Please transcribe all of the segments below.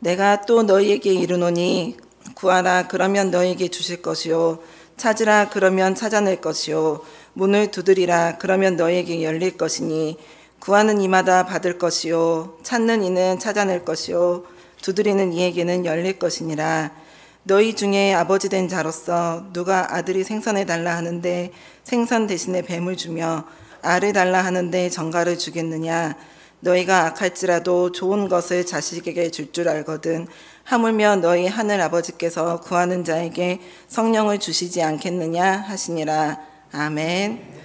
내가 또 너희에게 이르노니 구하라 그러면 너희에게 주실 것이요 찾으라 그러면 찾아낼 것이요 문을 두드리라 그러면 너희에게 열릴 것이니 구하는 이마다 받을 것이요 찾는 이는 찾아낼 것이요 두드리는 이에게는 열릴 것이니라. 너희 중에 아버지 된 자로서 누가 아들이 생선해 달라 하는데 생선 대신에 뱀을 주며 알을 달라 하는데 정갈을 주겠느냐. 너희가 악할지라도 좋은 것을 자식에게 줄 줄 알거든 하물며 너희 하늘 아버지께서 구하는 자에게 성령을 주시지 않겠느냐 하시니라. 아멘.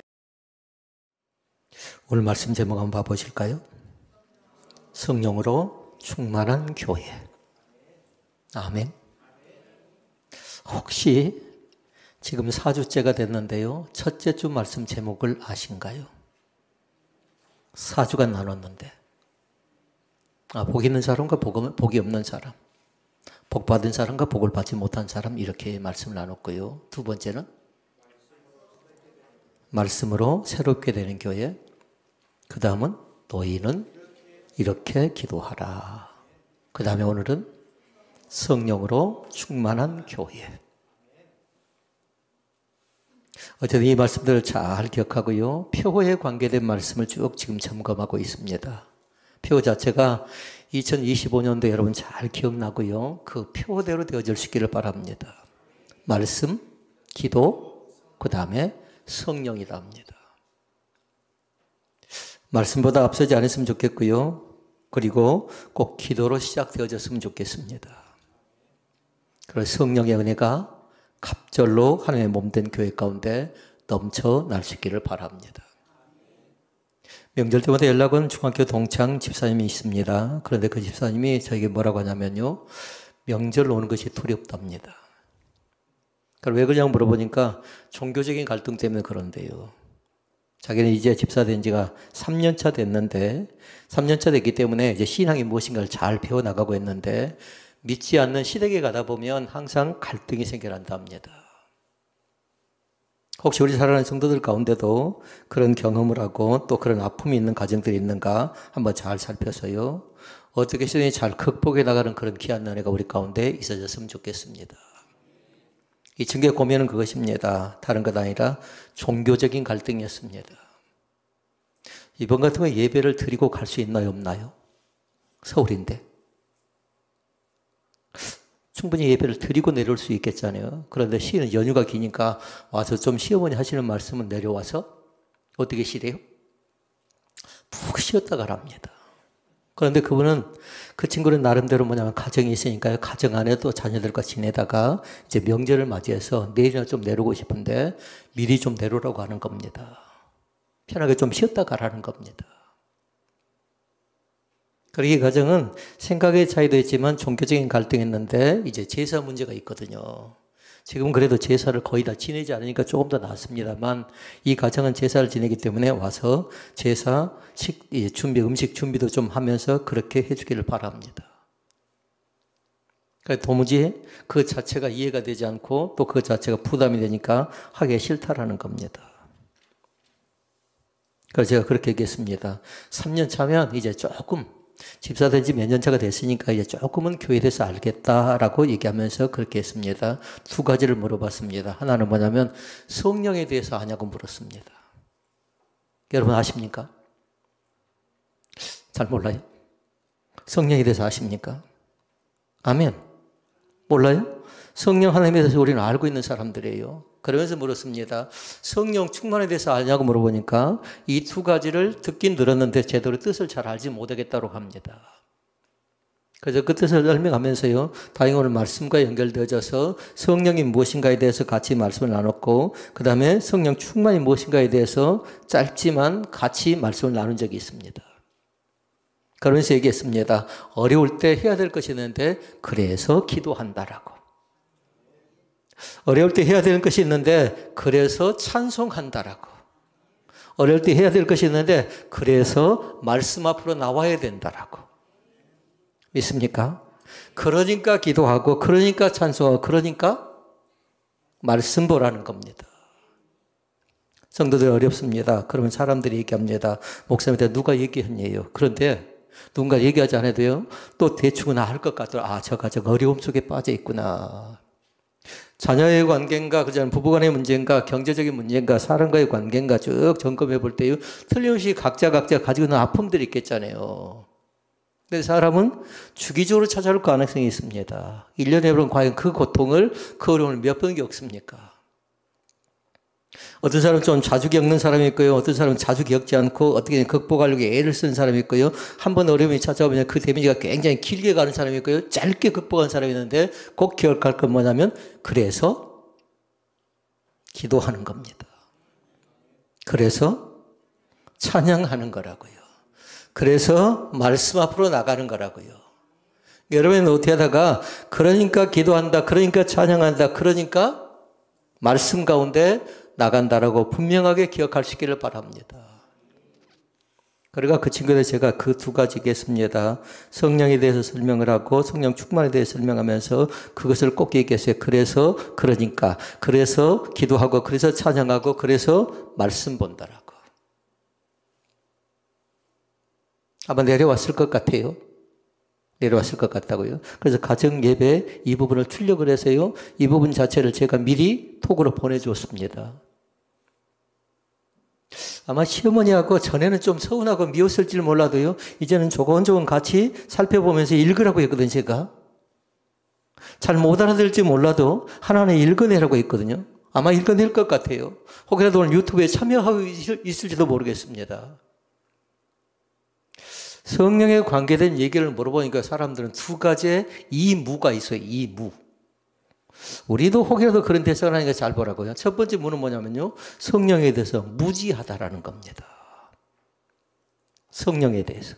오늘 말씀 제목 한번 봐보실까요? 성령으로 충만한 교회. 아멘. 혹시 지금 4주째가 됐는데요, 첫째 주 말씀 제목을 아신가요? 4주간 나눴는데, 복 있는 사람과 복이 없는 사람, 복 받은 사람과 복을 받지 못한 사람, 이렇게 말씀을 나눴고요. 두 번째는 말씀으로 새롭게 되는 교회. 그 다음은 너희는 이렇게 기도하라. 그 다음에 오늘은 성령으로 충만한 교회. 어쨌든 이 말씀들을 잘 기억하고요. 표호에 관계된 말씀을 쭉 지금 점검하고 있습니다. 표호 자체가 2025년도 여러분 잘 기억나고요. 그 표호대로 되어질 수 있기를 바랍니다. 말씀, 기도, 그 다음에 성령이다 합니다. 말씀보다 앞서지 않았으면 좋겠고요. 그리고 꼭 기도로 시작되어졌으면 좋겠습니다. 그래서 성령의 은혜가 갑절로 하나님의 몸된 교회 가운데 넘쳐날 수 있기를 바랍니다. 명절 때마다 연락 온 중학교 동창 집사님이 있습니다. 그런데 그 집사님이 저에게 뭐라고 하냐면요, 명절 오는 것이 두렵답니다. 왜 그러냐고 물어보니까 종교적인 갈등 때문에 그런데요. 자기는 이제 집사 된 지가 3년차 됐는데, 3년차 됐기 때문에 이제 신앙이 무엇인가를 잘 배워나가고 있는데, 믿지 않는 시댁에 가다 보면 항상 갈등이 생겨난다 합니다. 혹시 우리 사랑하는 성도들 가운데도 그런 경험을 하고 또 그런 아픔이 있는 가정들이 있는가 한번 잘 살펴서요, 어떻게 시련이 잘 극복해 나가는 그런 귀한 은혜가 우리 가운데 있어졌으면 좋겠습니다. 이 증거의 고민은 그것입니다. 다른 것 아니라 종교적인 갈등이었습니다. 이번 같은 거 예배를 드리고 갈 수 있나요, 없나요? 서울인데. 충분히 예배를 드리고 내려올 수 있겠잖아요. 그런데 시는 연휴가 기니까 와서 좀 시어머니 하시는 말씀은 내려와서 어떻게 쉬래요? 푹 쉬었다 가랍니다. 그런데 그 친구는 나름대로 뭐냐면 가정이 있으니까요. 가정 안에도 자녀들과 지내다가 이제 명절을 맞이해서 내일이나 좀 내려오고 싶은데 미리 좀 내려오라고 하는 겁니다. 편하게 좀 쉬었다 가라는 겁니다. 그리고 이 가정은 생각의 차이도 있지만 종교적인 갈등이 있는데 이제 제사 문제가 있거든요. 지금 그래도 제사를 거의 다 지내지 않으니까 조금 더 낫습니다만, 이 가정은 제사를 지내기 때문에 와서 제사 준비, 음식 준비도 좀 하면서 그렇게 해주기를 바랍니다. 그러니까 도무지 그 자체가 이해가 되지 않고 또 그 자체가 부담이 되니까 하기 싫다라는 겁니다. 그래서 제가 그렇게 얘기했습니다. 3년 차면 이제 조금 집사 된 지 몇 년 차가 됐으니까 이제 조금은 교회에 대해서 알겠다라고 얘기하면서 그렇게 했습니다. 두 가지를 물어봤습니다. 하나는 뭐냐면 성령에 대해서 아냐고 물었습니다. 여러분 아십니까? 잘 몰라요? 성령에 대해서 아십니까? 아멘. 몰라요? 성령 하나님에 대해서 우리는 알고 있는 사람들이에요. 그러면서 물었습니다. 성령 충만에 대해서 아냐고 물어보니까 이 두 가지를 듣긴 들었는데 제대로 뜻을 잘 알지 못하겠다고 합니다. 그래서 그 뜻을 설명하면서요, 다행히 오늘 말씀과 연결되어져서 성령이 무엇인가에 대해서 같이 말씀을 나눴고, 그 다음에 성령 충만이 무엇인가에 대해서 짧지만 같이 말씀을 나눈 적이 있습니다. 그러면서 얘기했습니다. 어려울 때 해야 될 것이 있는데 그래서 기도한다라고. 어려울 때 해야 되는 것이 있는데 그래서 찬송한다라고. 어려울 때 해야 될 것이 있는데 그래서 말씀 앞으로 나와야 된다라고. 믿습니까? 그러니까 기도하고, 그러니까 찬송하고, 그러니까 말씀 보라는 겁니다. 성도들 어렵습니다. 그러면 사람들이 얘기합니다. 목사님한테 누가 얘기했냐요. 그런데 누군가 얘기하지 않아도요, 또 대충은 알 것 같더라. 아, 저 가정 어려움 속에 빠져 있구나. 자녀의 관계인가, 그전 부부간의 문제인가, 경제적인 문제인가, 사람과의 관계인가 쭉 점검해 볼 때요, 틀림없이 각자 가지고 있는 아픔들이 있겠잖아요. 근데 사람은 주기적으로 찾아올 가능성이 있습니다. 1년에 여러분 과연 그 고통을, 그 어려움을 몇 번 겪습니까? 어떤 사람은 좀 자주 겪는 사람이 있고요. 어떤 사람은 자주 겪지 않고 어떻게 극복하려고 애를 쓴 사람이 있고요. 한 번 어려움이 찾아오면 그 데미지가 굉장히 길게 가는 사람이 있고요. 짧게 극복한 사람이 있는데 꼭 기억할 건 뭐냐면 그래서 기도하는 겁니다. 그래서 찬양하는 거라고요. 그래서 말씀 앞으로 나가는 거라고요. 여러분은 어떻게 하다가 그러니까 기도한다, 그러니까 찬양한다, 그러니까 말씀 가운데 나간다라고 분명하게 기억할 수 있기를 바랍니다. 그러니까 그 친구들 제가 그 두 가지 얘기했습니다. 성령에 대해서 설명을 하고 성령 충만에 대해서 설명하면서 그것을 꼭 얘기했어요. 그래서 그러니까 그래서 기도하고 그래서 찬양하고 그래서 말씀 본다라고. 아마 내려왔을 것 같아요. 내려왔을 것 같다고요. 그래서 가정 예배 이 부분을 출력을 해서요. 이 부분 자체를 제가 미리 톡으로 보내주었습니다. 아마 시어머니하고 전에는 좀 서운하고 미웠을지 몰라도요. 이제는 조곤조곤 같이 살펴보면서 읽으라고 했거든요. 제가. 잘 못 알아들을지 몰라도 하나하나 읽어내라고 했거든요. 아마 읽어낼 것 같아요. 혹여라도 오늘 유튜브에 참여하고 있을지도 모르겠습니다. 성령에 관계된 얘기를 물어보니까 사람들은 두 가지의 이무가 있어요. 이무. 우리도 혹여라도 그런 대사를 하니까 잘 보라고요. 첫 번째 무는 뭐냐면요. 성령에 대해서 무지하다라는 겁니다. 성령에 대해서.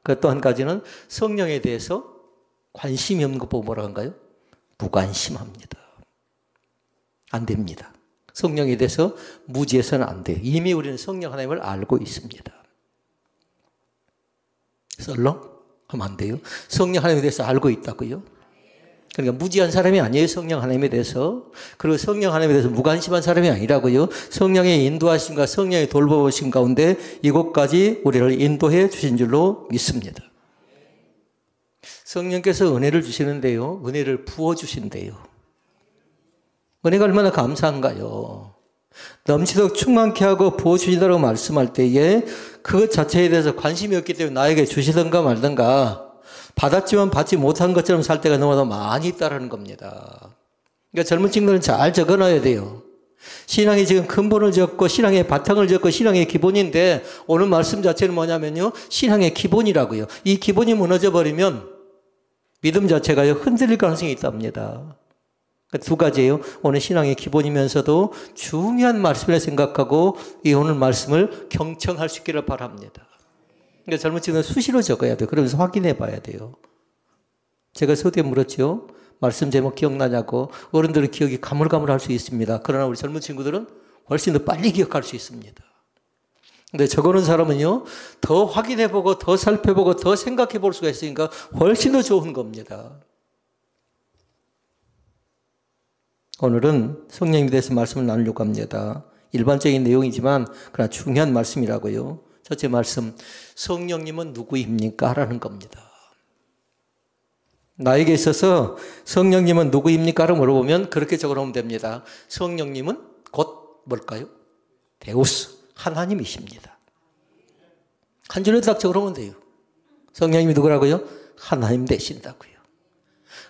그 또 한 가지는 성령에 대해서 관심이 없는 것 보고 뭐라고 한가요? 무관심합니다. 안 됩니다. 성령에 대해서 무지해서는 안 돼요. 이미 우리는 성령 하나님을 알고 있습니다. 썰렁? 하면 안 돼요. 성령 하나님에 대해서 알고 있다고요. 그러니까 무지한 사람이 아니에요. 성령 하나님에 대해서. 그리고 성령 하나님에 대해서 무관심한 사람이 아니라고요. 성령의 인도하심과 성령의 돌보심 가운데 이곳까지 우리를 인도해 주신 줄로 믿습니다. 성령께서 은혜를 주시는데요. 은혜를 부어주신대요. 은혜가 얼마나 감사한가요. 넘치도록 충만케 하고 부어주신다고 말씀할 때에 그것 자체에 대해서 관심이 없기 때문에 나에게 주시던가 말던가 받았지만 받지 못한 것처럼 살 때가 너무나 많이 있다는 겁니다. 그러니까 젊은 친구들은 잘 적어놔야 돼요. 신앙이 지금 근본을 적고 신앙의 바탕을 적고 신앙의 기본인데 오늘 말씀 자체는 뭐냐면요. 신앙의 기본이라고요. 이 기본이 무너져버리면 믿음 자체가 흔들릴 가능성이 있답니다. 두 가지예요. 오늘 신앙의 기본이면서도 중요한 말씀을 생각하고 이 오늘 말씀을 경청할 수 있기를 바랍니다. 그러니까 젊은 친구는 수시로 적어야 돼요. 그러면서 확인해 봐야 돼요. 제가 서두에 물었죠. 말씀 제목 기억나냐고. 어른들은 기억이 가물가물할 수 있습니다. 그러나 우리 젊은 친구들은 훨씬 더 빨리 기억할 수 있습니다. 근데 적어놓은 사람은요. 더 확인해 보고 더 살펴보고 더 생각해 볼 수가 있으니까 훨씬 더 좋은 겁니다. 오늘은 성령님에 대해서 말씀을 나누려고 합니다. 일반적인 내용이지만 그러나 중요한 말씀이라고요. 첫째 말씀, 성령님은 누구입니까? 라는 겁니다. 나에게 있어서 성령님은 누구입니까? 라고 물어보면 그렇게 적어놓으면 됩니다. 성령님은 곧 뭘까요? 데우스, 하나님이십니다. 한 줄에 딱 적어놓으면 돼요. 성령님이 누구라고요? 하나님 되신다고요.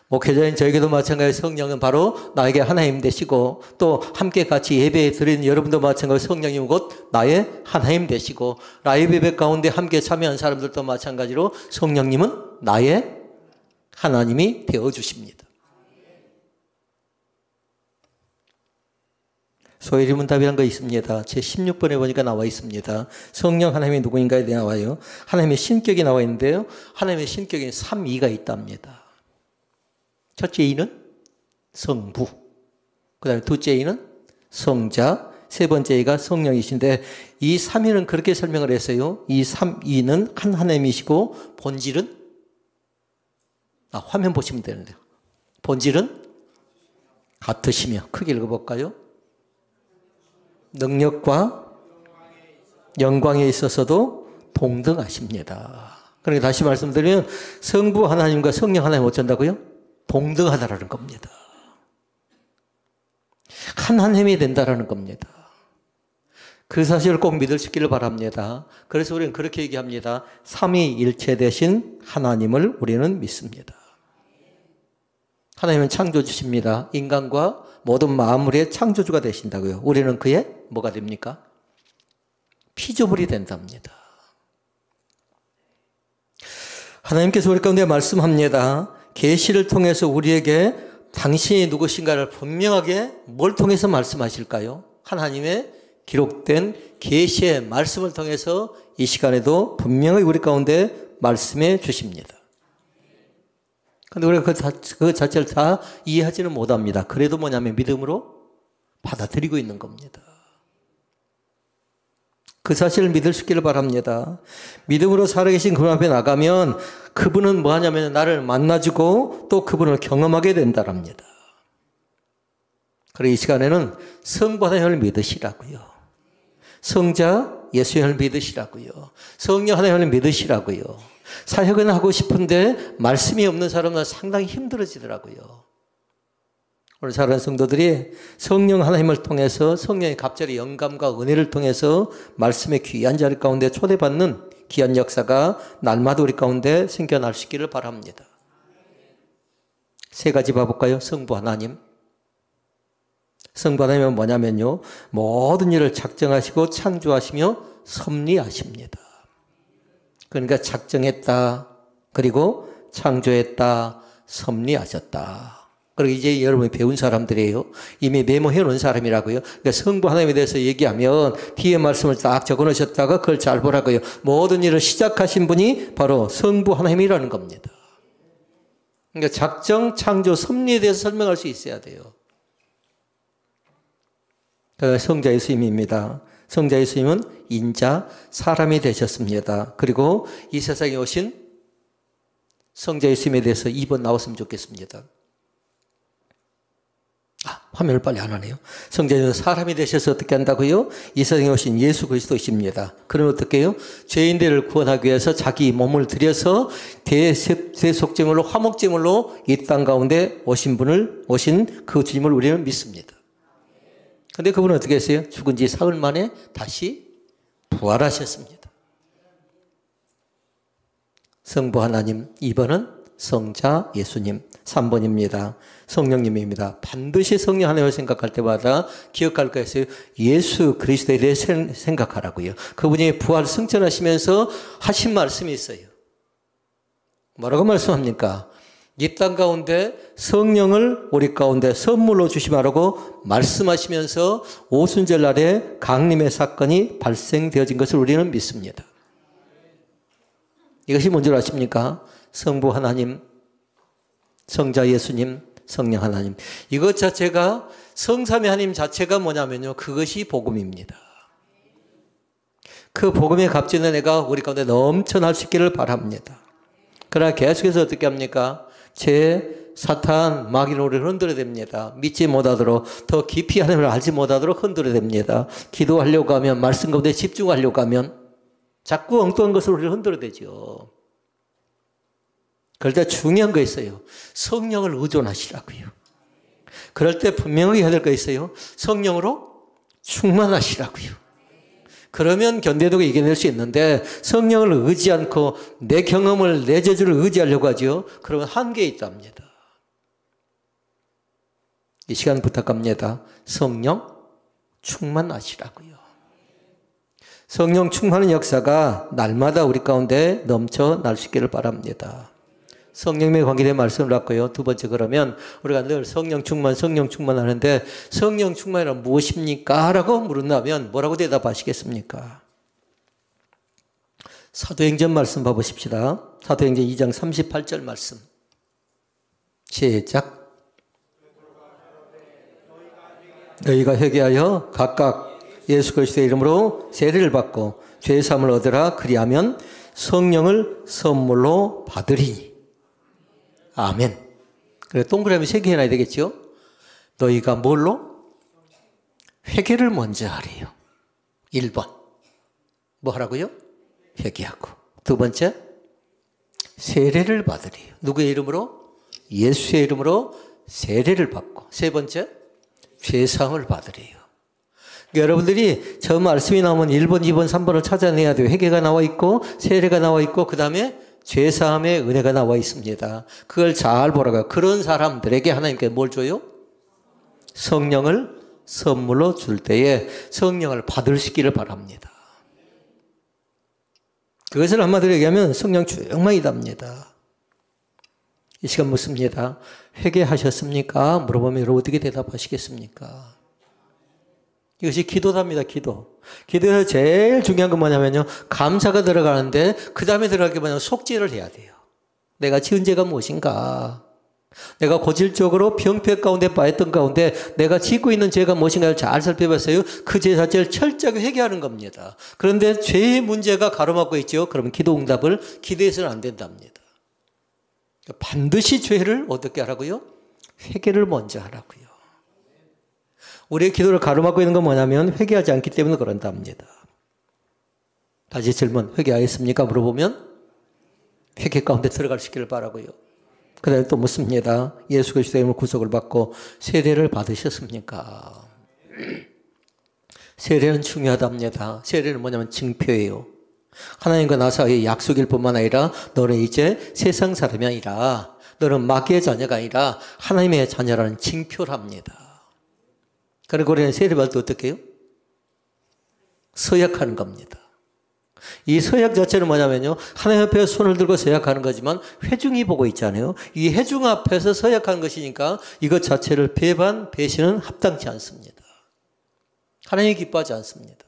목회자인 저에게도 마찬가지로 성령은 바로 나에게 하나님 되시고 또 함께 같이 예배 드리는 여러분도 마찬가지로 성령님은 곧 나의 하나님 되시고 라이브 예배 가운데 함께 참여한 사람들도 마찬가지로 성령님은 나의 하나님이 되어주십니다. 소위문답이라는 거 있습니다. 제 16번에 보니까 나와 있습니다. 성령 하나님이 누구인가에 대해 나와요. 하나님의 신격이 나와 있는데요. 하나님의 신격에 3위가 있답니다. 첫째 이는 성부, 그 다음에 둘째 이는 성자, 세 번째 이가 성령이신데 이 3위는 그렇게 설명을 했어요. 이 3위는 한 하나님이시고 본질은 화면 보시면 되는데요. 본질은 같으시며 크게 읽어볼까요? 능력과 영광에 있어서도 동등하십니다. 그러니까 다시 말씀드리면 성부 하나님과 성령 하나님 어쩐다고요? 동등하다라는 겁니다. 하나님이 된다라는 겁니다. 그 사실을 꼭 믿을 수 있기를 바랍니다. 그래서 우리는 그렇게 얘기합니다. 삼위일체 되신 하나님을 우리는 믿습니다. 하나님은 창조주십니다. 인간과 모든 만물의 창조주가 되신다고요. 우리는 그의 뭐가 됩니까? 피조물이 된답니다. 하나님께서 우리 가운데 말씀합니다. 계시를 통해서 우리에게 당신이 누구신가를 분명하게 뭘 통해서 말씀하실까요? 하나님의 기록된 계시의 말씀을 통해서 이 시간에도 분명히 우리 가운데 말씀해 주십니다. 그런데 우리가 그 자체를 다 이해하지는 못합니다. 그래도 뭐냐면 믿음으로 받아들이고 있는 겁니다. 그 사실을 믿을 수 있기를 바랍니다. 믿음으로 살아계신 그분 앞에 나가면 그분은 뭐 하냐면 나를 만나주고 또 그분을 경험하게 된다랍니다. 그리고 이 시간에는 성부 하나님을 믿으시라고요. 성자 예수님을 믿으시라고요. 성령 하나님을 믿으시라고요. 사역은 하고 싶은데 말씀이 없는 사람은 상당히 힘들어지더라고요. 오늘 사랑하는 성도들이 성령 하나님을 통해서 성령의 갑자기 영감과 은혜를 통해서 말씀의 귀한 자리 가운데 초대받는 귀한 역사가 날마다 우리 가운데 생겨날 수 있기를 바랍니다. 세 가지 봐볼까요? 성부 하나님. 성부 하나님은 뭐냐면요. 모든 일을 작정하시고 창조하시며 섭리하십니다. 그러니까 작정했다. 그리고 창조했다. 섭리하셨다. 그리고 이제 여러분이 배운 사람들이에요. 이미 메모해 놓은 사람이라고요. 그러니까 성부 하나님에 대해서 얘기하면 뒤에 말씀을 딱 적어 놓으셨다가 그걸 잘 보라고요. 모든 일을 시작하신 분이 바로 성부 하나님이라는 겁니다. 그러니까 작정, 창조, 섭리에 대해서 설명할 수 있어야 돼요. 성자 예수님입니다. 성자 예수님은 인자, 사람이 되셨습니다. 그리고 이 세상에 오신 성자 예수님에 대해서 2번 나왔으면 좋겠습니다. 화면을 빨리 안 하네요. 성자는 사람이 되셔서 어떻게 한다고요? 이 세상에 오신 예수 그리스도이십니다. 그럼 어떻게 해요? 죄인들을 구원하기 위해서 자기 몸을 들여서 대속제물로 화목제물로 이 땅 가운데 오신 그 주님을 우리는 믿습니다. 그런데 그분은 어떻게 했어요? 죽은 지 사흘 만에 다시 부활하셨습니다. 성부 하나님, 2번은 성자 예수님, 3번입니다. 성령님입니다. 반드시 성령 하나님을 생각할 때마다 기억할 것이요. 예수 그리스도에 대해 생각하라고요. 그분이 부활 승천하시면서 하신 말씀이 있어요. 뭐라고 말씀합니까? 이 땅 가운데 성령을 우리 가운데 선물로 주시라고 말씀하시면서 오순절 날에 강림의 사건이 발생되어진 것을 우리는 믿습니다. 이것이 뭔지 아십니까? 성부 하나님, 성자 예수님, 성령 하나님. 이것 자체가 성삼위 하나님 자체가 뭐냐면요. 그것이 복음입니다. 그 복음의 값지는 은혜가 우리 가운데 넘쳐날 수 있기를 바랍니다. 그러나 계속해서 어떻게 합니까? 사탄, 마귀는 우리를 흔들어야 됩니다. 믿지 못하도록, 더 깊이 하나님을 알지 못하도록 흔들어야 됩니다. 기도하려고 하면, 말씀 가운데 집중하려고 하면 자꾸 엉뚱한 것을 우리를 흔들어야 되죠. 그럴 때 중요한 거 있어요. 성령을 의존하시라고요. 그럴 때 분명하게 해야 될 거 있어요. 성령으로 충만하시라고요. 그러면 견뎌내고 이겨낼 수 있는데 성령을 의지 않고 내 경험을, 내 재주를 의지하려고 하죠. 그러면 한계에 있답니다. 이 시간 부탁합니다. 성령 충만하시라고요. 성령 충만한 역사가 날마다 우리 가운데 넘쳐날 수 있기를 바랍니다. 성령님에 관계된 말씀을 했고요. 두 번째, 그러면 우리가 늘 성령 충만 하는데 성령 충만이란 무엇입니까? 라고 물은다면 뭐라고 대답하시겠습니까? 사도행전 말씀 봐보십시다. 사도행전 2장 38절 말씀. 시작. 너희가 회개하여 각각 예수 그리스도의 이름으로 세례를 받고 죄 사함을 얻으라. 그리하면 성령을 선물로 받으리니. 아멘. 그래, 동그라미 3개 해놔야 되겠죠? 너희가 뭘로? 회개를 먼저 하래요. 1번. 뭐 하라고요? 회개하고. 두 번째, 세례를 받으래요. 누구의 이름으로? 예수의 이름으로 세례를 받고, 세 번째, 죄사함을 받으래요. 그러니까 여러분들이 저 말씀이 나오면 1번, 2번, 3번을 찾아내야 돼요. 회개가 나와 있고, 세례가 나와 있고, 그 다음에 죄사함의 은혜가 나와 있습니다. 그걸 잘 보라고요. 그런 사람들에게 하나님께 뭘 줘요? 성령을 선물로 줄 때에 성령을 받을 수 있기를 바랍니다. 그것을 한마디로 얘기하면 성령 충만이답니다. 이 시간 묻습니다. 회개하셨습니까? 물어보면 여러분 어떻게 대답하시겠습니까? 이것이 기도답니다. 기도. 기도에서 제일 중요한 건 뭐냐면요. 감사가 들어가는데 그 다음에 들어가게 뭐냐면 속죄를 해야 돼요. 내가 지은 죄가 무엇인가? 내가 고질적으로 병폐 가운데 빠졌던 가운데 내가 짓고 있는 죄가 무엇인가를 잘 살펴봤어요. 그 죄 자체를 철저하게 회개하는 겁니다. 그런데 죄의 문제가 가로막고 있죠. 그러면 기도 응답을 기대해서는 안 된답니다. 반드시 죄를 어떻게 하라고요? 회개를 먼저 하라고요. 우리의 기도를 가로막고 있는 건 뭐냐면 회개하지 않기 때문에 그런답니다. 다시 질문, 회개하였습니까? 물어보면 회개 가운데 들어갈 수 있기를 바라고요. 그 다음에 또 묻습니다. 예수 그리스도의 이름으로 구속을 받고 세례를 받으셨습니까? 세례는 중요하답니다. 세례는 뭐냐면 징표예요. 하나님과 나 사이의 약속일 뿐만 아니라 너는 이제 세상 사람이 아니라 너는 마귀의 자녀가 아니라 하나님의 자녀라는 징표랍니다. 그리고 우리는 세례받을 때 어떻게 해요? 서약하는 겁니다. 이 서약 자체는 뭐냐면요. 하나님 앞에 손을 들고 서약하는 거지만 회중이 보고 있잖아요. 이 회중 앞에서 서약하는 것이니까 이것 자체를 배반, 배신은 합당치 않습니다. 하나님이 기뻐하지 않습니다.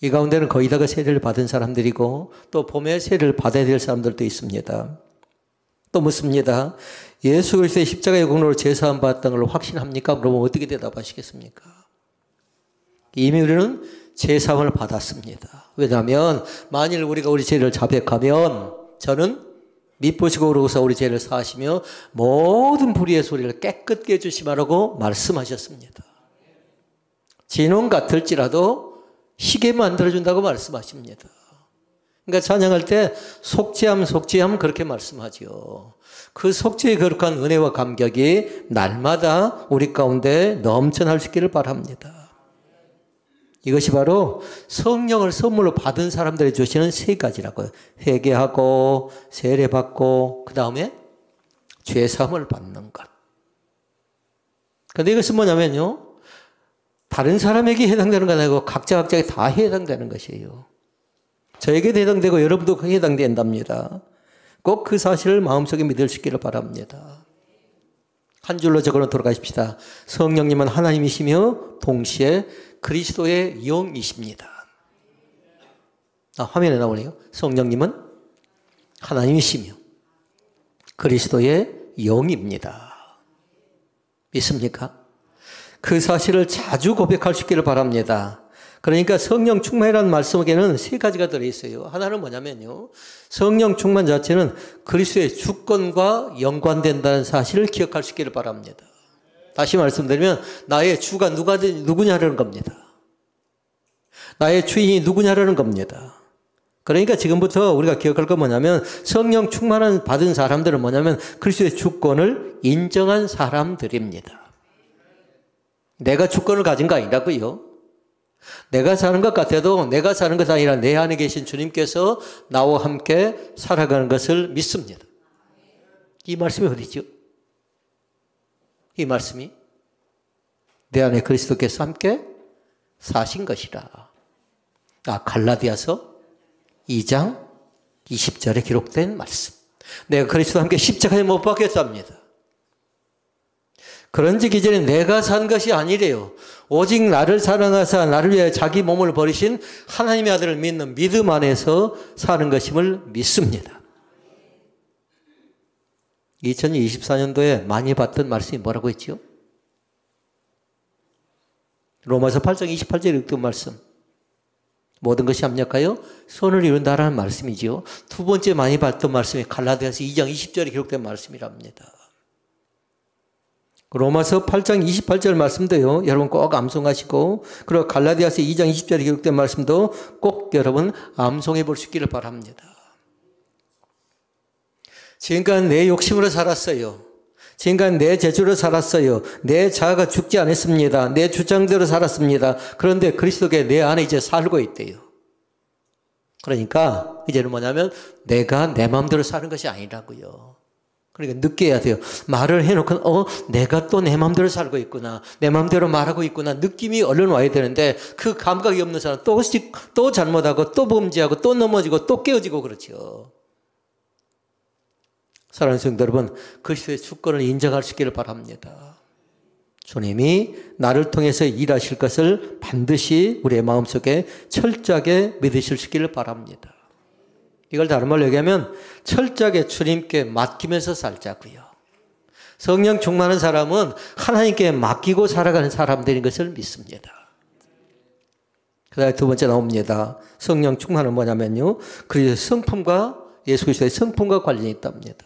이 가운데는 거의 다가 세례를 받은 사람들이고 또 봄에 세례를 받아야 될 사람들도 있습니다. 또 묻습니다. 예수 그리스도의 십자가의 공로로 제사함 받았던 걸 확신합니까? 그러면 어떻게 대답하시겠습니까? 이미 우리는 제사함을 받았습니다. 왜냐하면 만일 우리가 우리 죄를 자백하면 저는 미쁘시고 오르고서 우리 죄를 사하시며 모든 불의의 소리를 깨끗게 해주시라고 말씀하셨습니다. 진홍 같을지라도 희게 만들어준다고 말씀하십니다. 그러니까 찬양할 때 속죄함 그렇게 말씀하지요. 그 속죄의 거룩한 은혜와 감격이 날마다 우리 가운데 넘쳐날 수 있기를 바랍니다. 이것이 바로 성령을 선물로 받은 사람들이 주시는 세 가지라고요. 회개하고 세례받고 그 다음에 죄사함을 받는 것. 그런데 이것은 뭐냐면요. 다른 사람에게 해당되는 건 아니고 각자에게 다 해당되는 것이에요. 저에게도 해당되고 여러분도 해당된답니다. 꼭 그 사실을 마음속에 믿을 수 있기를 바랍니다. 한 줄로 적어놓도록 하십시다. 성령님은 하나님이시며 동시에 그리스도의 영이십니다. 화면에 나오네요. 성령님은 하나님이시며 그리스도의 영입니다. 믿습니까? 그 사실을 자주 고백할 수 있기를 바랍니다. 그러니까 성령 충만이라는 말씀에는 세 가지가 들어있어요. 하나는 뭐냐면요. 성령 충만 자체는 그리스도의 주권과 연관된다는 사실을 기억할 수 있기를 바랍니다. 다시 말씀드리면 나의 주가 누구냐라는 겁니다. 나의 주인이 누구냐라는 겁니다. 그러니까 지금부터 우리가 기억할 건 뭐냐면 성령 충만을 받은 사람들은 뭐냐면 그리스도의 주권을 인정한 사람들입니다. 내가 주권을 가진 거 아니라고요. 내가 사는 것 같아도 내가 사는 것이 아니라 내 안에 계신 주님께서 나와 함께 살아가는 것을 믿습니다. 이 말씀이 어디죠? 이 말씀이 내 안에 그리스도께서 함께 사신 것이라. 갈라디아서 2장 20절에 기록된 말씀. 내가 그리스도와 함께 십자가에 못 박혔답니다. 그런즉 이제는 내가 산 것이 아니래요. 오직 나를 사랑하사 나를 위해 자기 몸을 버리신 하나님의 아들을 믿는 믿음 안에서 사는 것임을 믿습니다. 2024년도에 많이 봤던 말씀이 뭐라고 했죠? 로마서 8장 28절에 읽던 말씀. 모든 것이 합력하여 선을 이룬다라는 말씀이지요. 두 번째 많이 봤던 말씀이 갈라디아서 2장 20절에 기록된 말씀이랍니다. 로마서 8장 28절 말씀도요. 여러분 꼭 암송하시고 그리고 갈라디아서 2장 20절에 기록된 말씀도 꼭 여러분 암송해 볼 수 있기를 바랍니다. 지금까지 내 욕심으로 살았어요. 지금까지 내 재주로 살았어요. 내 자아가 죽지 않았습니다. 내 주장대로 살았습니다. 그런데 그리스도께 내 안에 이제 살고 있대요. 그러니까 이제는 뭐냐면 내가 내 마음대로 사는 것이 아니라고요. 그러니까 느껴야 돼요. 말을 해놓고 내가 또 내 마음대로 살고 있구나. 내 마음대로 말하고 있구나. 느낌이 얼른 와야 되는데 그 감각이 없는 사람 또 잘못하고 또 범죄하고 또 넘어지고 또 깨어지고 그렇죠. 사랑하는 성도 여러분, 그리스도의 주권을 인정할 수 있기를 바랍니다. 주님이 나를 통해서 일하실 것을 반드시 우리의 마음속에 철저하게 믿으실 수 있기를 바랍니다. 이걸 다른 말로 얘기하면 철저하게 주님께 맡기면서 살자고요. 성령 충만한 사람은 하나님께 맡기고 살아가는 사람들인 것을 믿습니다. 그 다음에 두 번째 나옵니다. 성령 충만은 뭐냐면요, 그리스도의 성품과 예수 그리스도의 성품과 관련이 있답니다.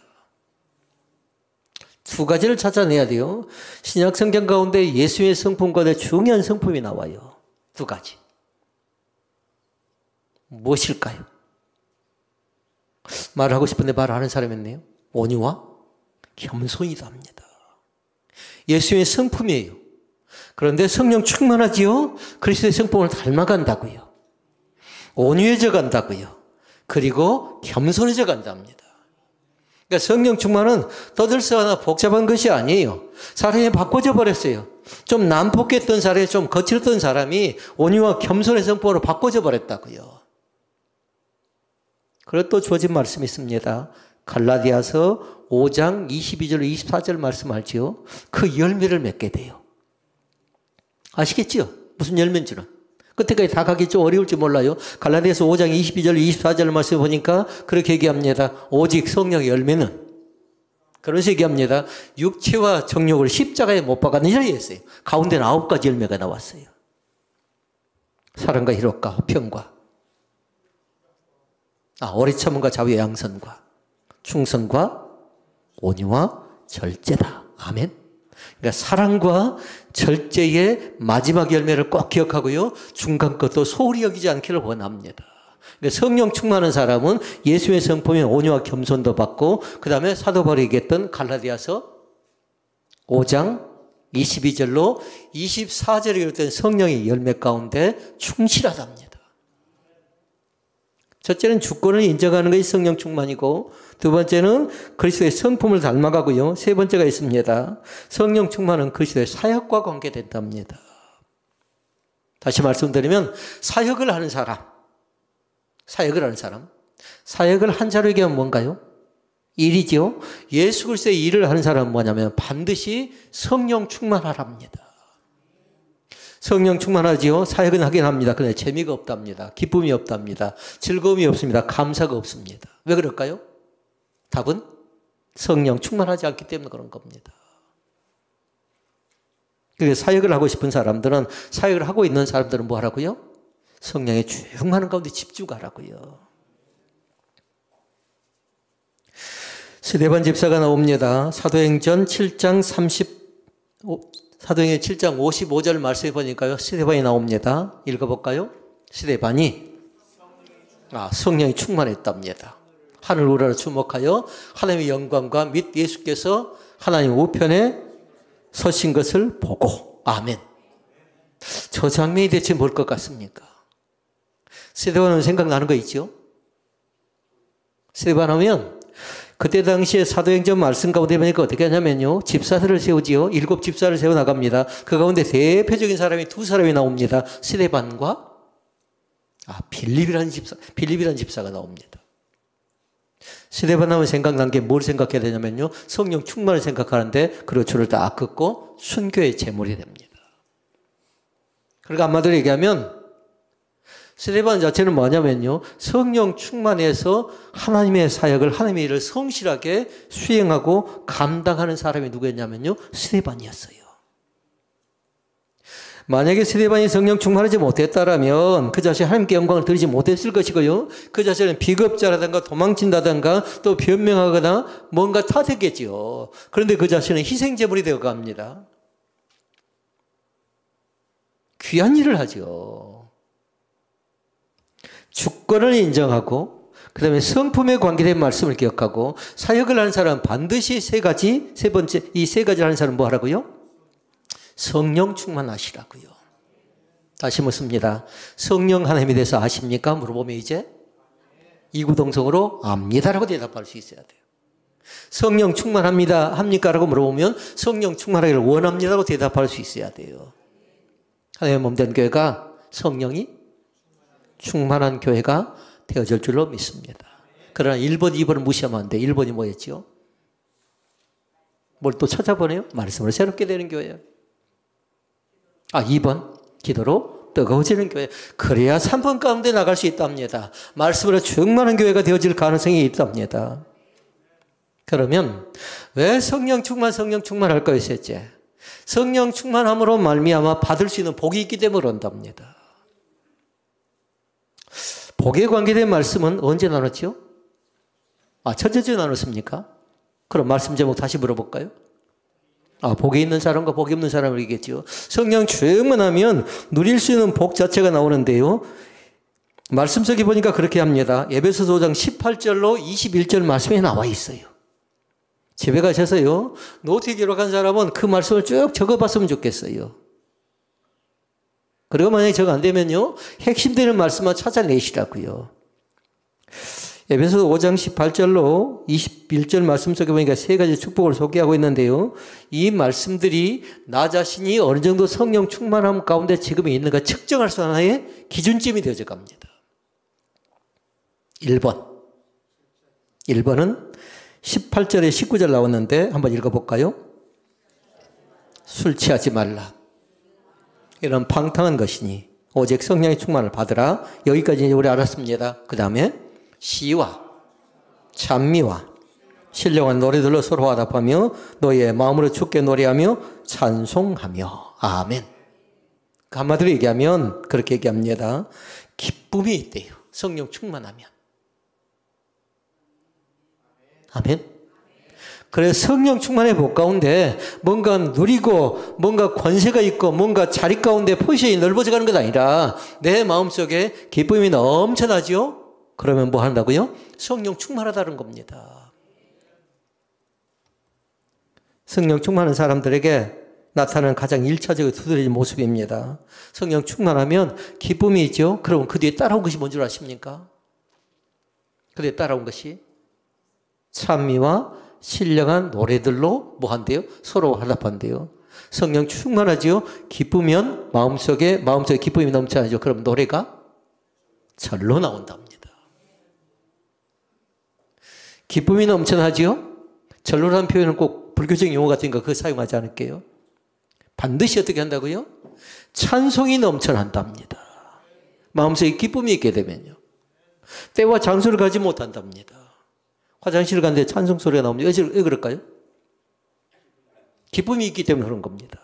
두 가지를 찾아내야 돼요. 신약 성경 가운데 예수의 성품과 중요한 성품이 나와요. 두 가지. 무엇일까요? 말하고 싶은데 말하는 사람이 있네요. 온유와 겸손이답니다. 예수의 성품이에요. 그런데 성령 충만하지요? 그리스도의 성품을 닮아간다고요. 온유해져 간다고요. 그리고 겸손해져 간답니다. 그러니까 성령 충만은 떠들썩하나 복잡한 것이 아니에요. 사람이 바꿔져 버렸어요. 좀 난폭했던 사람이 좀 거칠었던 사람이 온유와 겸손의 성품으로 바꿔져 버렸다고요. 그리고 또 주어진 말씀이 있습니다. 갈라디아서 5장 22절 24절 말씀 알지요? 그 열매를 맺게 돼요. 아시겠지요? 무슨 열매인지는. 끝에까지 다 가기 좀 어려울지 몰라요. 갈라디아서 5장 22절 24절 말씀 보니까 그렇게 얘기합니다. 오직 성령의 열매는, 그러면서 얘기합니다. 육체와 정욕을 십자가에 못 박았느니라 했어요. 가운데는 9가지 열매가 나왔어요. 사랑과 희락과 평과 오래 참음과 자비와 양선과 충성과 온유와 절제다. 아멘. 그러니까 사랑과 절제의 마지막 열매를 꼭 기억하고요. 중간 것도 소홀히 여기지 않기를 원합니다. 그러니까 성령 충만한 사람은 예수의 성품인 온유와 겸손도 받고, 그 다음에 사도 바울이 얘기했던 갈라디아서 5장 22절로 24절에 이르던 성령의 열매 가운데 충실하답니다. 첫째는 주권을 인정하는 것이 성령 충만이고, 두 번째는 그리스도의 성품을 닮아가고요. 세 번째가 있습니다. 성령 충만은 그리스도의 사역과 관계된답니다. 다시 말씀드리면 사역을 하는 사람, 사역을 한 자로 얘기하면 뭔가요? 일이죠. 예수 그리스도의 일을 하는 사람은 뭐냐면 반드시 성령 충만하랍니다. 성령 충만하지요. 사역은 하긴 합니다. 그런데 재미가 없답니다. 기쁨이 없답니다. 즐거움이 없습니다. 감사가 없습니다. 왜 그럴까요? 답은 성령 충만하지 않기 때문에 그런 겁니다. 그래서 사역을 하고 싶은 사람들은, 사역을 하고 있는 사람들은 뭐 하라고요? 성령의 충만한 가운데 집중하라고요. 스데반 집사가 나옵니다. 사도행전 7장 55절 말씀해 보니까요. 스데반이 나옵니다. 읽어볼까요? 스데반이 성령이 충만했답니다. 하늘 우러러 주목하여 하나님의 영광과 및 예수께서 하나님 우편에 서신 것을 보고. 아멘. 저 장면이 대체 뭘 것 같습니까? 스데반은 생각나는 거 있죠? 스데반 하면 그때 당시에 사도행전 말씀 가운데 보니까 어떻게 하냐면요. 집사들을 세우지요. 7 집사를 세워 나갑니다. 그 가운데 대표적인 사람이 2사람이 나옵니다. 스데반과 빌립이라는 집사가 나옵니다. 스데반 하면 생각난 게 뭘 생각해야 되냐면요. 성령 충만을 생각하는데, 그리고 주를 딱 긋고 순교의 제물이 됩니다. 그러니까 한마디로 얘기하면 스데반 자체는 뭐냐면요. 성령 충만해서 하나님의 사역을, 하나님의 일을 성실하게 수행하고 감당하는 사람이 누구였냐면요. 스데반이었어요. 만약에 스데반이 성령 충만하지 못했다라면 그 자신이 하나님께 영광을 드리지 못했을 것이고요. 그 자신은 비겁자라든가 도망친다든가 또 변명하거나 뭔가 탓했겠지요. 그런데 그 자신은 희생제물이 되어갑니다. 귀한 일을 하죠. 주권을 인정하고 그 다음에 성품에 관계된 말씀을 기억하고, 사역을 하는 사람은 반드시 세 번째, 이 세 가지를 하는 사람은 뭐 하라고요? 성령 충만하시라고요. 다시 묻습니다. 성령 하나님에 대해서 아십니까? 물어보면 이제 이구동성으로 압니다라고 대답할 수 있어야 돼요. 성령 충만합니다. 합니까? 라고 물어보면 성령 충만하기를 원합니다라고 대답할 수 있어야 돼요. 하나님의 몸된 교회가 성령이 충만한 교회가 되어질 줄로 믿습니다. 그러나 1번, 2번을 무시하면 안 돼. 1번이 뭐였죠? 뭘 또 찾아보네요? 말씀을 새롭게 되는 교회예요. 2번. 기도로 뜨거워지는 교회. 그래야 3번 가운데 나갈 수 있답니다. 말씀으로 충만한 교회가 되어질 가능성이 있답니다. 그러면 왜 성령 충만할까요? 셋째, 성령 충만함으로 말미암아 받을 수 있는 복이 있기 때문에 그런답니다. 복에 관계된 말씀은 언제 나눴죠? 첫째 주에 나눴습니까? 그럼 말씀 제목 다시 물어볼까요? 복이 있는 사람과 복이 없는 사람을 얘기했죠. 성령 충만하면 누릴 수 있는 복 자체가 나오는데요. 말씀 속에 보니까 그렇게 합니다. 에베소서 5장 18절로 21절 말씀에 나와 있어요. 집에 가셔서요, 노트에 기록한 사람은 그 말씀을 쭉 적어봤으면 좋겠어요. 그리고 만약에 저거 안 되면요, 핵심되는 말씀만 찾아내시라고요. 에베소서 5장 18절로 21절 말씀 속에 보니까 세 가지 축복을 소개하고 있는데요. 이 말씀들이 나 자신이 어느 정도 성령 충만함 가운데 지금 있는가 측정할 수 하나의 기준점이 되어져 갑니다. 1번은 18절에 19절 나왔는데 한번 읽어볼까요? 술 취하지 말라. 이런 방탕한 것이니 오직 성령의 충만을 받으라. 여기까지 우리 알았습니다. 그 다음에 시와 찬미와 신령한 노래들로 서로 화답하며 너희의 마음으로 주께 노래하며 찬송하며. 아멘. 한마디로 얘기하면 그렇게 얘기합니다. 기쁨이 있대요. 성령 충만하면. 아멘. 그래서 성령 충만의 복 가운데 뭔가 누리고 뭔가 권세가 있고 뭔가 자리 가운데 포지션이 넓어져 가는 것 아니라 내 마음속에 기쁨이 넘쳐나죠? 그러면 뭐 한다고요? 성령 충만하다는 겁니다. 성령 충만한 사람들에게 나타나는 가장 1차적으로 두드러진 모습입니다. 성령 충만하면 기쁨이 있죠? 그러면 그 뒤에 따라온 것이 뭔 줄 아십니까? 그 뒤에 따라온 것이 찬미와 신령한 노래들로 뭐 한대요? 서로 화답한대요. 성령 충만하지요? 기쁘면 마음속에 기쁨이 넘쳐나죠. 그럼 노래가 절로 나온답니다. 기쁨이 넘쳐나지요? 절로라는 표현은 꼭 불교적인 용어 같은 거 그거 사용하지 않을게요. 반드시 어떻게 한다고요? 찬송이 넘쳐난답니다. 마음속에 기쁨이 있게 되면요. 때와 장소를 가지 못한답니다. 화장실을 갔는데 찬송 소리가 나오면 왜 그럴까요? 기쁨이 있기 때문에 그런 겁니다.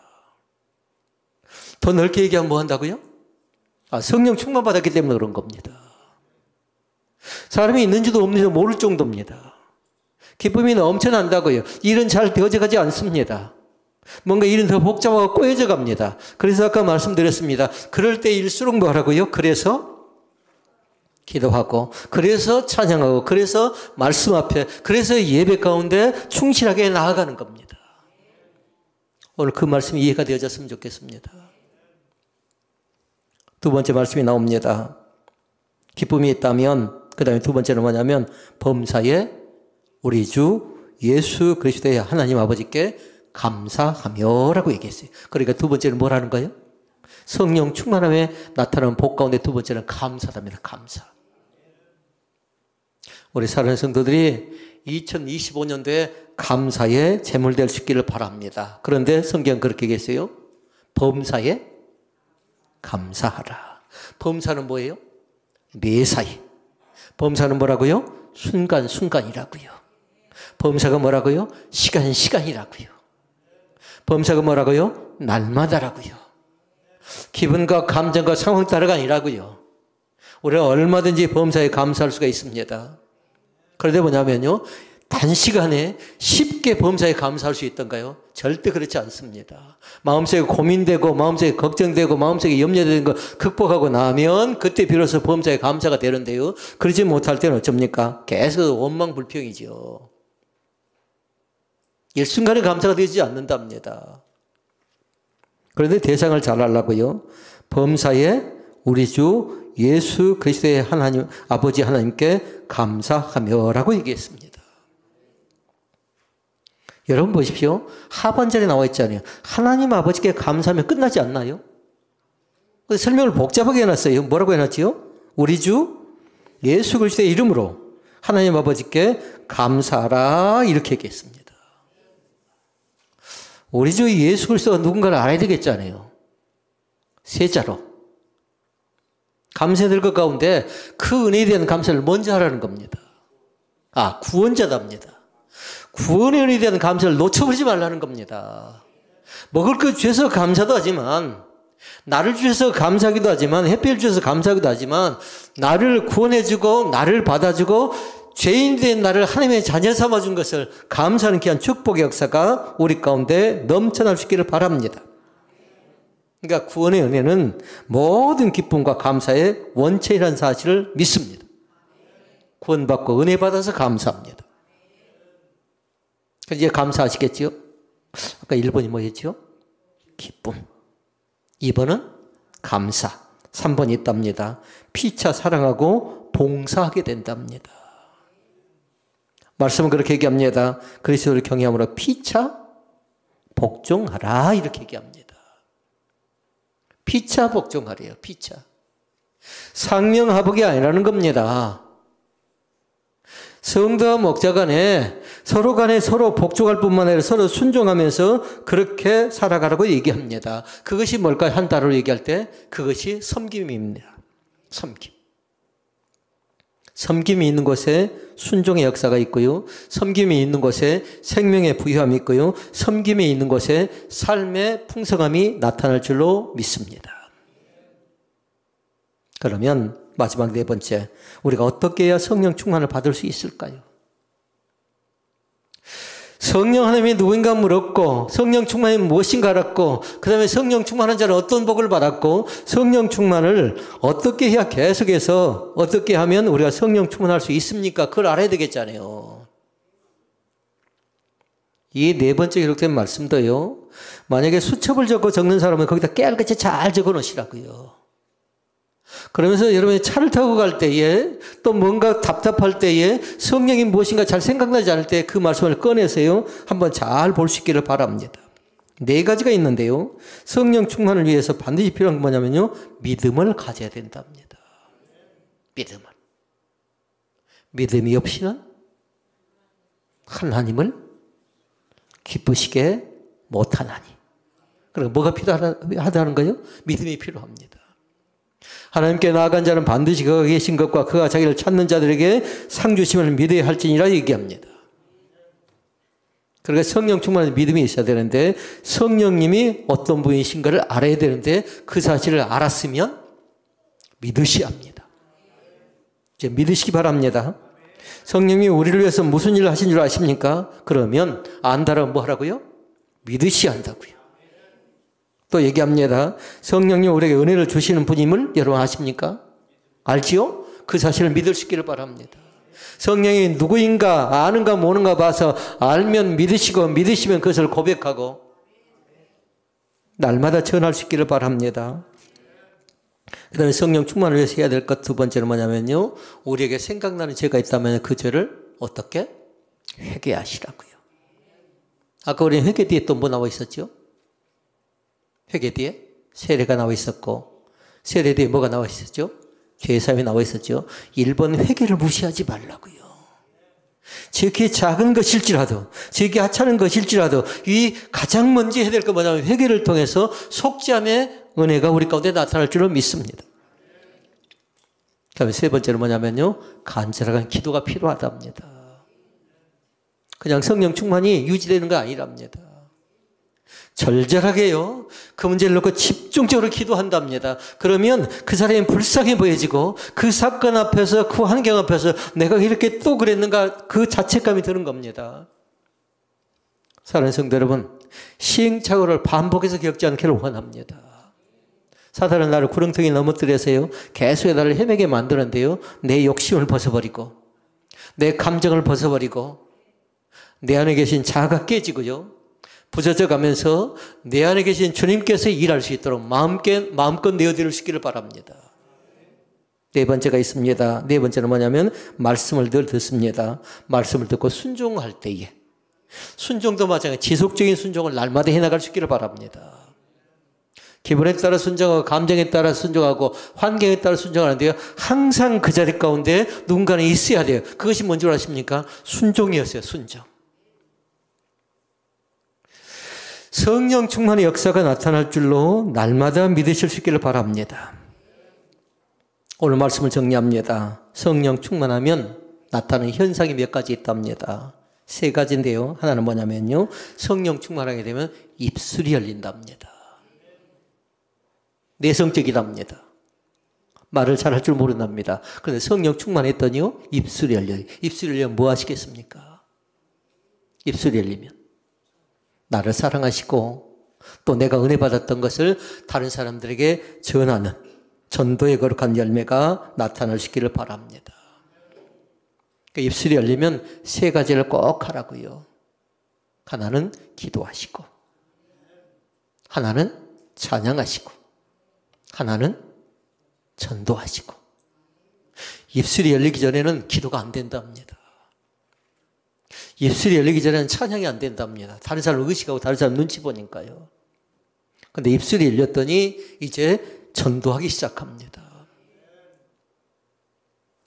더 넓게 얘기하면 뭐 한다고요? 성령 충만 받았기 때문에 그런 겁니다. 사람이 있는지도 없는지도 모를 정도입니다. 기쁨이 넘쳐난다고요. 일은 잘 되어져 가지 않습니다. 뭔가 일은 더 복잡하고 꼬여져 갑니다. 그래서 아까 말씀드렸습니다. 그럴 때일수록 뭐 하라고요? 그래서 기도하고, 그래서 찬양하고, 그래서 말씀 앞에, 그래서 예배 가운데 충실하게 나아가는 겁니다. 오늘 그 말씀이 이해가 되어졌으면 좋겠습니다. 두 번째 말씀이 나옵니다. 기쁨이 있다면 그 다음에 두 번째는 뭐냐면 범사에 우리 주 예수 그리스도의 하나님 아버지께 감사하며 라고 얘기했어요. 그러니까 두 번째는 뭐라는 거예요? 성령 충만함에 나타나는 복 가운데 두 번째는 감사답니다. 감사. 우리 사랑하는 성도들이 2025년도에 감사의 제물 될 수 있기를 바랍니다. 그런데 성경은 그렇게 얘기했어요. 범사에 감사하라. 범사는 뭐예요? 매사에. 범사는 뭐라고요? 순간순간이라고요. 범사가 뭐라고요? 시간이라고요. 범사가 뭐라고요? 날마다라고요. 기분과 감정과 상황 따라가 아니라고요. 우리가 얼마든지 범사에 감사할 수가 있습니다. 그런데 뭐냐면요, 단시간에 쉽게 범사에 감사할 수 있던가요? 절대 그렇지 않습니다. 마음속에 고민되고 마음속에 걱정되고 마음속에 염려되는 거 극복하고 나면 그때 비로소 범사에 감사가 되는데요. 그러지 못할 때는 어쩝니까? 계속 원망불평이죠. 일순간에 감사가 되지 않는답니다. 그런데 대상을 잘 알라고요. 범사에 우리 주 예수 그리스도의 하나님, 아버지 하나님께 감사하며라고 얘기했습니다. 여러분 보십시오. 하반절에 나와 있잖아요. 하나님 아버지께 감사하면 끝나지 않나요? 설명을 복잡하게 해놨어요. 뭐라고 해놨지요? 우리 주 예수 그리스도의 이름으로 하나님 아버지께 감사하라 이렇게 얘기했습니다. 우리 주 예수 그리스도가 누군가를 알아야 되겠잖아요. 세자로. 감사해야 될 것 가운데 그 은혜에 대한 감사를 먼저 하라는 겁니다. 구원자답니다. 구원의 은혜에 대한 감사를 놓쳐버리지 말라는 겁니다. 먹을 것 주셔서 감사도 하지만, 나를 주셔서 감사하기도 하지만, 햇빛을 주셔서 감사하기도 하지만, 나를 구원해주고 나를 받아주고 죄인 된 나를 하나님의 자녀 삼아준 것을 감사하는 귀한 축복의 역사가 우리 가운데 넘쳐날 수 있기를 바랍니다. 그러니까 구원의 은혜는 모든 기쁨과 감사의 원체이라는 사실을 믿습니다. 구원받고 은혜 받아서 감사합니다. 이제 감사하시겠지요? 아까 1번이 뭐였죠? 기쁨. 2번은 감사. 3번이 있답니다. 피차 사랑하고 봉사하게 된답니다. 말씀은 그렇게 얘기합니다. 그리스도를 경외함으로 피차 복종하라 이렇게 얘기합니다. 피차 복종하래요. 피차. 상명하복이 아니라는 겁니다. 성도와 목자 간에 서로 복종할 뿐만 아니라 서로 순종하면서 그렇게 살아가라고 얘기합니다. 그것이 뭘까요? 한 단어로 얘기할 때 그것이 섬김입니다. 섬김. 섬김이 있는 곳에 순종의 역사가 있고요. 섬김이 있는 곳에 생명의 부유함이 있고요. 섬김이 있는 곳에 삶의 풍성함이 나타날 줄로 믿습니다. 그러면 마지막 4번째, 우리가 어떻게 해야 성령 충만을 받을 수 있을까요? 성령 하나님이 누구인가 물었고, 성령 충만이 무엇인가 알았고, 그 다음에 성령 충만한 자는 어떤 복을 받았고, 성령 충만을 어떻게 해야 계속해서 어떻게 하면 우리가 성령 충만할 수 있습니까? 그걸 알아야 되겠잖아요. 이 4번째 기록된 말씀도요, 만약에 수첩을 적는 사람은 거기다 깨알같이 잘 적어 놓으시라고요. 그러면서 여러분이 차를 타고 갈 때에 또 뭔가 답답할 때에 성령이 무엇인가 잘 생각나지 않을 때 그 말씀을 꺼내서요 한번 잘 볼 수 있기를 바랍니다. 4가지가 있는데요. 성령 충만을 위해서 반드시 필요한 건 뭐냐면요. 믿음을 가져야 된답니다. 믿음을. 믿음이 없이는 하나님을 기쁘시게 못하나니. 그러니까 뭐가 필요하다는 거예요? 믿음이 필요합니다. 하나님께 나아간 자는 반드시 그가 계신 것과 그가 자기를 찾는 자들에게 상 주심을 믿어야 할지니라 얘기합니다. 그러니까 성령 충만한 믿음이 있어야 되는데 성령님이 어떤 분이신가를 알아야 되는데 그 사실을 알았으면 믿으셔야 합니다. 이제 믿으시기 바랍니다. 성령님이 우리를 위해서 무슨 일을 하신 줄 아십니까? 그러면 안다라면 뭐 하라고요? 믿으셔야 한다고요. 또 얘기합니다. 성령님 우리에게 은혜를 주시는 분임을 여러분 아십니까? 알지요? 그 사실을 믿을 수 있기를 바랍니다. 성령이 누구인가 아는가 모르는가 봐서 알면 믿으시고 믿으시면 그것을 고백하고 날마다 전할 수 있기를 바랍니다. 그 다음에 성령 충만을 위해서 해야 될 것 2번째는 뭐냐면요. 우리에게 생각나는 죄가 있다면 그 죄를 어떻게? 회개하시라고요. 아까 우리 회개 뒤에 또 뭐 나와 있었죠? 회개 뒤에 세례가 나와 있었고 세례 뒤에 뭐가 나와 있었죠? 죄사함이 나와 있었죠. 1번 회개를 무시하지 말라고요. 지극히 작은 것일지라도 지극히 하찮은 것일지라도 이 가장 먼저 해야 될 것 뭐냐면 회개를 통해서 속죄함의 은혜가 우리 가운데 나타날 줄로 믿습니다. 그다음에 3번째는 뭐냐면요. 간절한 기도가 필요하답니다. 그냥 성령 충만이 유지되는 거 아니랍니다. 절절하게요. 그 문제를 놓고 집중적으로 기도한답니다. 그러면 그 사람이 불쌍해 보여지고 그 사건 앞에서 그 환경 앞에서 내가 이렇게 또 그랬는가 그 자책감이 드는 겁니다. 사랑하는 성도 여러분, 시행착오를 반복해서 겪지 않기를 원합니다. 사단은 나를 구렁텅이 넘어뜨려서요. 계속 나를 헤매게 만드는데요. 내 욕심을 벗어버리고 내 감정을 벗어버리고 내 안에 계신 자아가 깨지고요. 부서져 가면서 내 안에 계신 주님께서 일할 수 있도록 마음껏 내어드릴 수 있기를 바랍니다. 네 번째가 있습니다. 네 번째는 뭐냐면 말씀을 늘 듣습니다. 말씀을 듣고 순종할 때에 순종도 마찬가지 지속적인 순종을 날마다 해나갈 수 있기를 바랍니다. 기분에 따라 순종하고 감정에 따라 순종하고 환경에 따라 순종하는데요. 항상 그 자리 가운데 누군가는 있어야 돼요. 그것이 뭔지 아십니까? 순종이었어요. 순종. 성령 충만의 역사가 나타날 줄로 날마다 믿으실 수 있기를 바랍니다. 오늘 말씀을 정리합니다. 성령 충만하면 나타나는 현상이 몇 가지 있답니다. 세 가지인데요. 하나는 뭐냐면요. 성령 충만하게 되면 입술이 열린답니다. 내성적이답니다. 말을 잘할 줄 모른답니다. 그런데 성령 충만했더니요. 입술이 열려요. 입술이 열리면 뭐 하시겠습니까? 입술이 열리면 나를 사랑하시고 또 내가 은혜 받았던 것을 다른 사람들에게 전하는 전도의 거룩한 열매가 나타날 수 있기를 바랍니다. 그러니까 입술이 열리면 세 가지를 꼭 하라고요. 하나는 기도하시고 하나는 찬양하시고 하나는 전도하시고. 입술이 열리기 전에는 기도가 안 된답니다. 입술이 열리기 전에는 찬양이 안 된답니다. 다른 사람을 의식하고 다른 사람 눈치 보니까요. 그런데 입술이 열렸더니 이제 전도하기 시작합니다.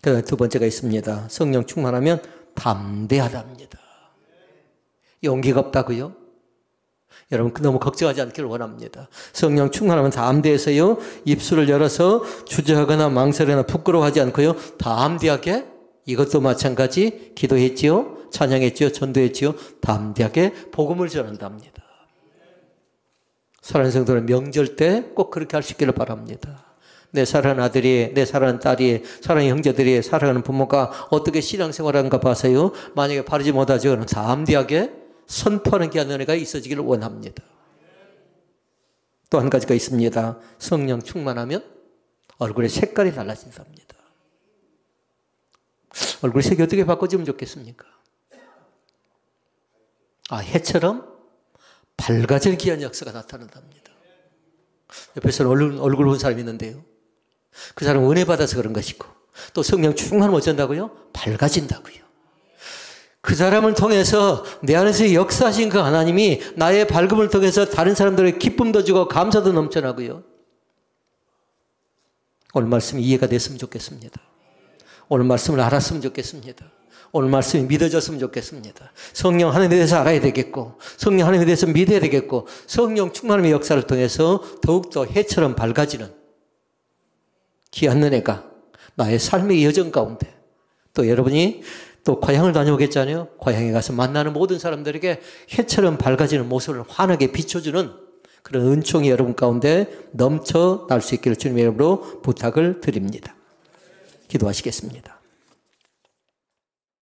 그다음에 두 번째가 있습니다. 성령 충만하면 담대하답니다. 용기가 없다고요? 여러분 너무 걱정하지 않기를 원합니다. 성령 충만하면 담대해서요. 입술을 열어서 주저하거나 망설이거나 부끄러워하지 않고요. 담대하게 이것도 마찬가지 기도했지요. 찬양했지요. 전도했지요. 담대하게 복음을 전한답니다. 사랑하는 성도는 명절 때 꼭 그렇게 할 수 있기를 바랍니다. 내 사랑하는 아들이, 내 사랑하는 딸이, 사랑하는 형제들이, 사랑하는 부모가 어떻게 신앙생활하는가 봐서요. 만약에 바르지 못하죠. 그럼 담대하게 선포하는 귀한 은혜가 있어지기를 원합니다. 또 한 가지가 있습니다. 성령 충만하면 얼굴의 색깔이 달라진답니다. 얼굴 색이 어떻게 바꿔지면 좋겠습니까? 해처럼 밝아질 귀한 역사가 나타난답니다. 옆에서 얼굴 본 사람이 있는데요. 그 사람은 은혜 받아서 그런 것이고 또 성령 충만하면 어쩐다고요? 밝아진다고요. 그 사람을 통해서 내 안에서 역사하신 그 하나님이 나의 밝음을 통해서 다른 사람들에게 기쁨도 주고 감사도 넘쳐나고요. 오늘 말씀이 이해가 됐으면 좋겠습니다. 오늘 말씀을 알았으면 좋겠습니다. 오늘 말씀이 믿어졌으면 좋겠습니다. 성령 하나님에 대해서 알아야 되겠고 성령 하나님에 대해서 믿어야 되겠고 성령 충만함의 역사를 통해서 더욱더 해처럼 밝아지는 귀한 은혜가 나의 삶의 여정 가운데 또 여러분이 또 고향을 다녀오겠잖아요. 고향에 가서 만나는 모든 사람들에게 해처럼 밝아지는 모습을 환하게 비춰주는 그런 은총이 여러분 가운데 넘쳐 날 수 있기를 주님의 이름으로 부탁을 드립니다. 기도하시겠습니다.